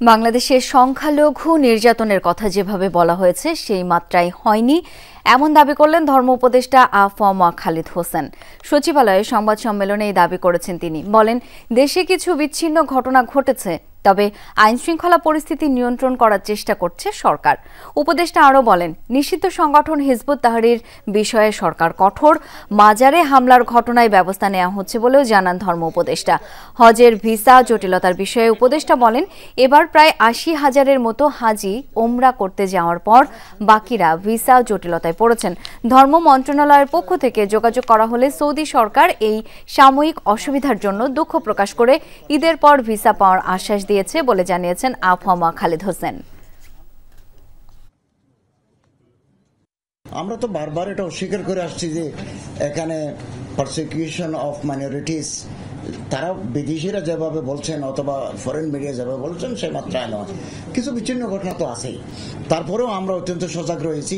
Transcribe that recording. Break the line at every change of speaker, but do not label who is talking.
বাংলাদেশের সংখ্যালঘু নির্যাতনের কথা যেভাবে বলা হয়েছে সেই মাত্রায় হয়নি এমন দাবি করলেন ধর্ম উপদেষ্টা আ.ফ.ম. খালিদ হোসেন। সচিবালয়ে সংবাদ সম্মেলনে এই দাবি করেছেন তিনি। বলেন, দেশে কিছু বিচ্ছিন্ন ঘটনা ঘটেছে, তবে আইনশৃঙ্খলা পরিস্থিতি নিয়ন্ত্রণ করার চেষ্টা করছে সরকার। উপদেষ্টা আরও বলেন, নিষিদ্ধ সংগঠন হিজবুত তাহরীর বিষয়ে সরকার কঠোর। মাজারে হামলার ঘটনায় ব্যবস্থা নেওয়া হচ্ছে বলেও জানান ধর্ম উপদেষ্টা। হজের ভিসা জটিলতার বিষয়ে উপদেষ্টা বলেন, এবার প্রায় ৮০,০০০-এর মতো হাজি ওমরা করতে যাওয়ার পর বাকিরা ভিসা জটিলতায় পড়েছেন। ধর্ম মন্ত্রণালয়ের পক্ষ থেকে যোগাযোগ করা হলে সৌদি সরকার এই সাময়িক অসুবিধার জন্য দুঃখ প্রকাশ করে ঈদের পর ভিসা পাওয়ার আশ্বাস দিয়েছে বলে জানিয়েছেন আ.ফ.ম. খালিদ হোসেন।
আমরা তো বারবার এটা অস্বীকার করে আসছি যে এখানে পারসিকিউশন অফ মাইনরিটিস তারা বিদেশিরা যেভাবে বলছেন অথবা ফরেন মিডিয়া যেভাবে বলছেন সে মাত্রায় নয়। কিছু বিচ্ছিন্ন ঘটনা তো আছেই, তারপরেও আমরা অত্যন্ত সজাগ রয়েছি।